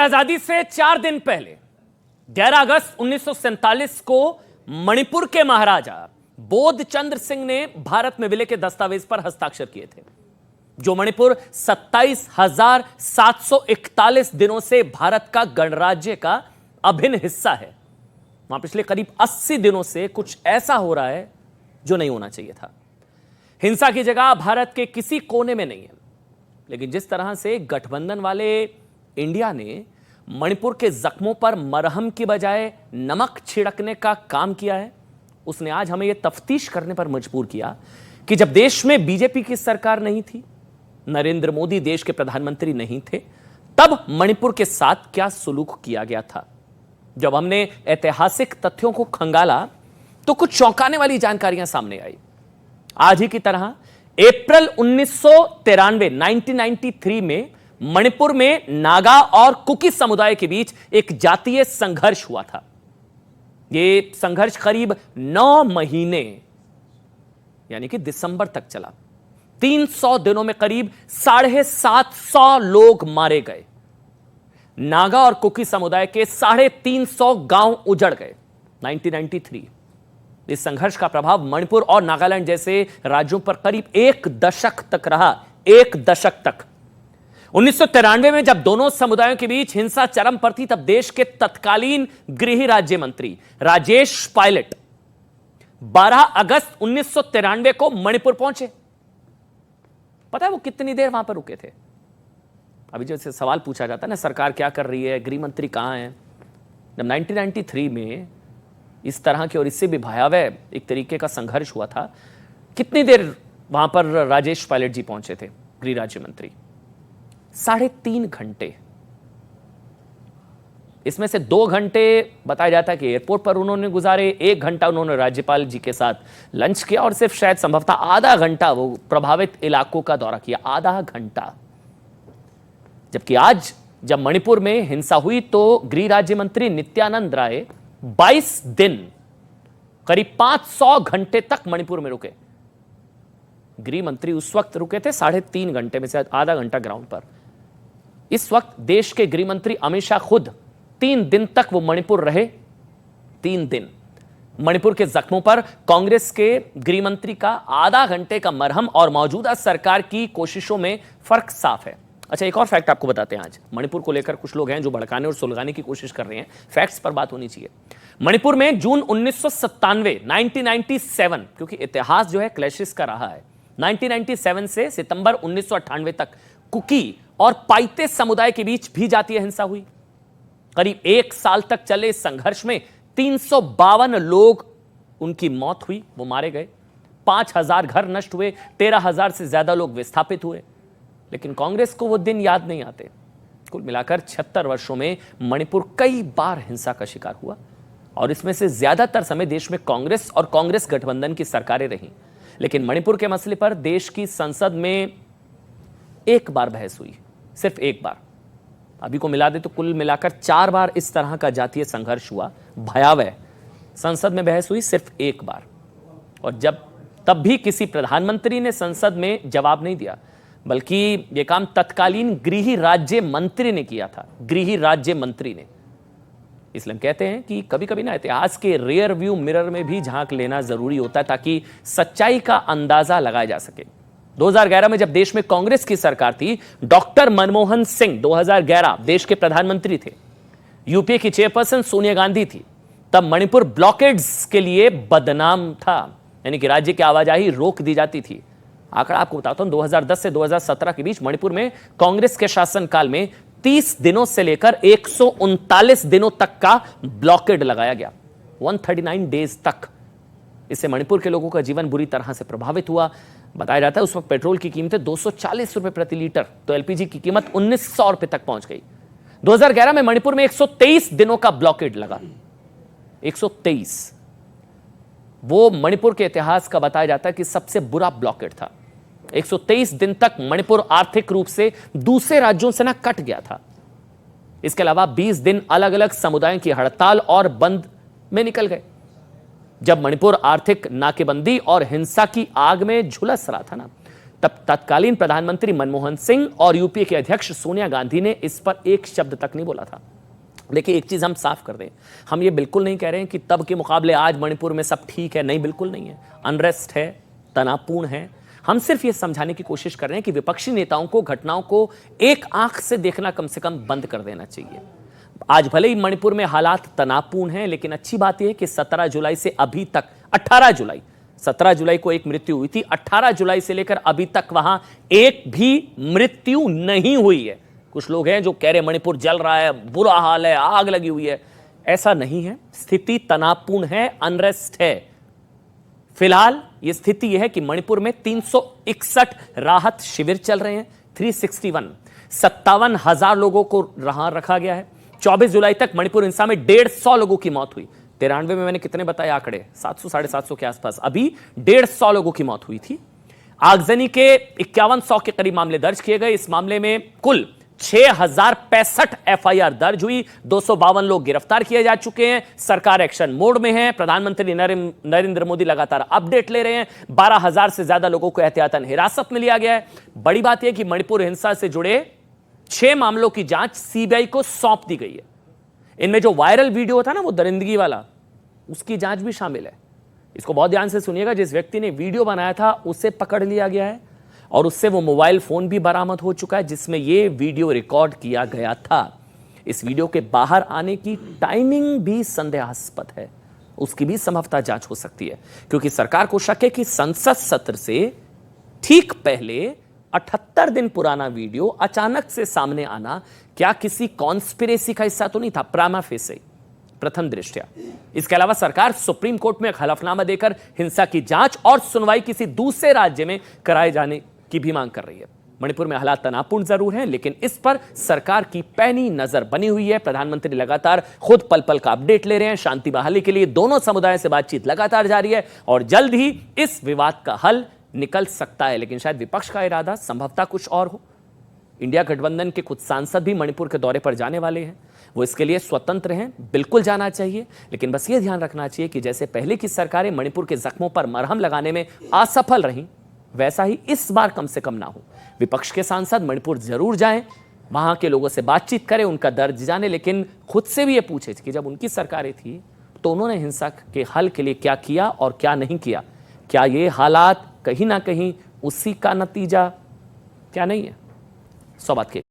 आजादी से 4 दिन पहले 11 अगस्त 1947 को मणिपुर के महाराजा बोधचंद्र सिंह ने भारत में विलय के दस्तावेज पर हस्ताक्षर किए थे, जो मणिपुर 27,741 दिनों से भारत का गणराज्य का अभिन्न हिस्सा है। वहां पिछले करीब 80 दिनों से कुछ ऐसा हो रहा है जो नहीं होना चाहिए था। हिंसा की जगह भारत के किसी कोने में नहीं है, लेकिन जिस तरह से गठबंधन वाले इंडिया ने मणिपुर के जख्मों पर मरहम की बजाय नमक छिड़कने का काम किया है, उसने आज हमें यह तफ्तीश करने पर मजबूर किया कि जब देश में बीजेपी की सरकार नहीं थी, नरेंद्र मोदी देश के प्रधानमंत्री नहीं थे, तब मणिपुर के साथ क्या सुलूक किया गया था। जब हमने ऐतिहासिक तथ्यों को खंगाला तो कुछ चौंकाने वाली जानकारियां सामने आई। आज ही की तरह अप्रैल 1993 में मणिपुर में नागा और कुकी समुदाय के बीच एक जातीय संघर्ष हुआ था। यह संघर्ष करीब 9 महीने यानी कि दिसंबर तक चला। 300 दिनों में करीब 750 लोग मारे गए। नागा और कुकी समुदाय के 350 गांव उजड़ गए। 1993 इस संघर्ष का प्रभाव मणिपुर और नागालैंड जैसे राज्यों पर करीब 1 दशक तक रहा। 1 दशक तक। 1993 में जब दोनों समुदायों के बीच हिंसा चरम पर थी, तब देश के तत्कालीन गृह राज्य मंत्री राजेश पायलट 12 अगस्त 1993 को मणिपुर पहुंचे। पता है वो कितनी देर वहां पर रुके थे? अभी जैसे सवाल पूछा जाता है ना, सरकार क्या कर रही है, गृह मंत्री कहां है। जब 1993 में इस तरह के और इससे भी भयावह एक तरीके का संघर्ष हुआ था, कितनी देर वहां पर राजेश पायलट जी पहुंचे थे, गृह राज्य मंत्री? 3.5 घंटे। इसमें से 2 घंटे बताया जाता है कि एयरपोर्ट पर उन्होंने गुजारे, 1 घंटा उन्होंने राज्यपाल जी के साथ लंच किया और सिर्फ शायद संभवतः आधा घंटा वो प्रभावित इलाकों का दौरा किया। आधा घंटा। जबकि आज जब मणिपुर में हिंसा हुई तो गृह राज्य मंत्री नित्यानंद राय 22 दिन करीब 500 घंटे तक मणिपुर में रुके। गृह मंत्री उस वक्त रुके थे 3.5 घंटे में से आधा घंटा ग्राउंड पर। इस वक्त देश के गृह मंत्री अमित शाह खुद 3 दिन तक वो मणिपुर रहे। 3 दिन। मणिपुर के जख्मों पर कांग्रेस के गृह मंत्री का आधा घंटे का मरहम और मौजूदा सरकार की कोशिशों में फर्क साफ है। अच्छा, एक और फैक्ट आपको बताते हैं। आज मणिपुर को लेकर कुछ लोग हैं जो भड़काने और सुलगाने की कोशिश कर रहे हैं। फैक्ट्स पर बात होनी चाहिए। मणिपुर में जून 1997 क्योंकि इतिहास जो है क्लैशेस का रहा है, 1997 से सितंबर 1998 तक कुकी और पाइते समुदाय के बीच भी जातीय हिंसा हुई। करीब 1 साल तक चले इस संघर्ष में 352 लोग उनकी मौत हुई, वो मारे गए। 5000 घर नष्ट हुए, 13,000 से ज्यादा लोग विस्थापित हुए। लेकिन कांग्रेस को वो दिन याद नहीं आते। कुल मिलाकर 76 वर्षों में मणिपुर कई बार हिंसा का शिकार हुआ और इसमें से ज्यादातर समय देश में कांग्रेस और कांग्रेस गठबंधन की सरकारें रहीं। लेकिन मणिपुर के मसले पर देश की संसद में 1 बार बहस हुई, सिर्फ 1 बार। अभी को मिला दे तो कुल मिलाकर 4 बार इस तरह का जातीय संघर्ष हुआ, भयावह। संसद में बहस हुई सिर्फ 1 बार, और तब भी किसी प्रधानमंत्री ने संसद में जवाब नहीं दिया, बल्कि यह काम तत्कालीन गृह राज्य मंत्री ने किया था। गृह राज्य मंत्री ने। इसलिए हम कहते हैं कि कभी कभी ना इतिहास के रियर व्यू मिरर में भी झांक लेना जरूरी होता है, ताकि सच्चाई का अंदाजा लगाया जा सके। 2011 में जब देश में कांग्रेस की सरकार थी, डॉक्टर मनमोहन सिंह 2011 देश के प्रधानमंत्री थे। यूपीए की चेयरपर्सन सोनिया गांधी थी। तब मणिपुर ब्लॉकेड्स के लिए बदनाम था, यानी कि राज्य की आवाजाही रोक दी जाती थी। आंकड़ा आपको बताता हूं, 2010 से 2017 के बीच मणिपुर में कांग्रेस के शासनकाल में 30 दिनों से लेकर 139 दिनों तक का ब्लॉकेड लगाया गया। 139 डेज तक। इससे मणिपुर के लोगों का जीवन बुरी तरह से प्रभावित हुआ। बताया जाता है उस वक्त पेट्रोल की कीमतें 240 रुपए प्रति लीटर, तो एलपीजी की कीमत 1900 रुपए तक पहुंच गई। 2011 में मणिपुर में 123 दिनों का ब्लॉकेड लगा। 123। वो मणिपुर के इतिहास का बताया जाता है कि सबसे बुरा ब्लॉकेड था। 123 दिन तक मणिपुर आर्थिक रूप से दूसरे राज्यों से ना कट गया था। इसके अलावा 20 दिन अलग अलग समुदायों की हड़ताल और बंद में निकल गए। जब मणिपुर आर्थिक नाकेबंदी और हिंसा की आग में झुलस रहा था ना, तब तत्कालीन प्रधानमंत्री मनमोहन सिंह और यूपीए के अध्यक्ष सोनिया गांधी ने इस पर एक शब्द तक नहीं बोला था। देखिए, एक चीज हम साफ कर दें, हम ये बिल्कुल नहीं कह रहे हैं कि तब के मुकाबले आज मणिपुर में सब ठीक है, नहीं, बिल्कुल नहीं है। अनरेस्ट है, तनावपूर्ण है। हम सिर्फ ये समझाने की कोशिश कर रहे हैं कि विपक्षी नेताओं को घटनाओं को एक आंख से देखना कम से कम बंद कर देना चाहिए। आज भले ही मणिपुर में हालात तनावपूर्ण हैं, लेकिन अच्छी बात यह है कि 17 जुलाई से अभी तक 17 जुलाई को एक मृत्यु हुई थी, 18 जुलाई से लेकर अभी तक वहां एक भी मृत्यु नहीं हुई है। कुछ लोग हैं जो कह रहे मणिपुर जल रहा है, बुरा हाल है, आग लगी हुई है। ऐसा नहीं है, स्थिति तनावपूर्ण है, अनरेस्ट है। फिलहाल यह स्थिति यह है कि मणिपुर में 361 राहत शिविर चल रहे हैं, 361, 57,000 लोगों को वहां रखा गया है। 24 जुलाई तक मणिपुर हिंसा में 150 लोगों की मौत हुई। 93 में मैंने कितने बताए आंकड़े, 700 750 के आसपास, अभी 150 लोगों की मौत हुई थी। आगजनी के 5100 के करीब मामले दर्ज किए गए। इस मामले में कुल 6065 एफआईआर दर्ज हुई, 252 लोग गिरफ्तार किए जा चुके हैं। सरकार एक्शन मोड में है। प्रधानमंत्री नरेंद्र मोदी लगातार अपडेट ले रहे हैं। 12,000 से ज्यादा लोगों को एहतियातन हिरासत में लिया गया है। बड़ी बात यह कि मणिपुर हिंसा से जुड़े 6 मामलों की जांच सीबीआई को सौंप दी गई है। इनमें जो वायरल वीडियो था ना, वो दरिंदगी वाला, उसकी जांच भी शामिल है। इसको बहुत ध्यान से सुनिएगा। जिस व्यक्ति ने वीडियो बनाया था उसे पकड़ लिया गया है और उससे वो मोबाइल फोन भी बरामद हो चुका है जिसमें ये वीडियो रिकॉर्ड किया गया था। इस वीडियो के बाहर आने की टाइमिंग भी संदेहास्पद है, उसकी भी संभवतः जांच हो सकती है, क्योंकि सरकार को शक है कि संसद सत्र से ठीक पहले 78 दिन पुराना वीडियो अचानक से सामने आना क्या किसी कॉन्स्पिरेसी का हिस्सा तो नहीं था, प्रामा फेसी, प्रथम दृष्टया। इसके अलावा सरकार सुप्रीम कोर्ट में एक हलफनामा देकर हिंसा की जांच और सुनवाई किसी दूसरे राज्य में कराए जाने की भी मांग कर रही है। मणिपुर में हालात तनावपूर्ण जरूर हैं, लेकिन इस पर सरकार की पैनी नजर बनी हुई है। प्रधानमंत्री लगातार खुद पल पल का अपडेट ले रहे हैं। शांति बहाली के लिए दोनों समुदायों से बातचीत लगातार जारी है और जल्द ही इस विवाद का हल निकल सकता है। लेकिन शायद विपक्ष का इरादा संभवतः कुछ और हो। इंडिया गठबंधन के कुछ सांसद भी मणिपुर के दौरे पर जाने वाले हैं। वो इसके लिए स्वतंत्र हैं, बिल्कुल जाना चाहिए, लेकिन बस ये ध्यान रखना चाहिए कि जैसे पहले की सरकारें मणिपुर के जख्मों पर मरहम लगाने में असफल रहीं, वैसा ही इस बार कम से कम ना हो। विपक्ष के सांसद मणिपुर जरूर जाएं, वहां के लोगों से बातचीत करें, उनका दर्द जाने, लेकिन खुद से भी ये पूछे कि जब उनकी सरकारें थी तो उन्होंने हिंसा के हल के लिए क्या किया और क्या नहीं किया। क्या ये हालात कहीं ना कहीं उसी का नतीजा क्या नहीं है? सौ बात के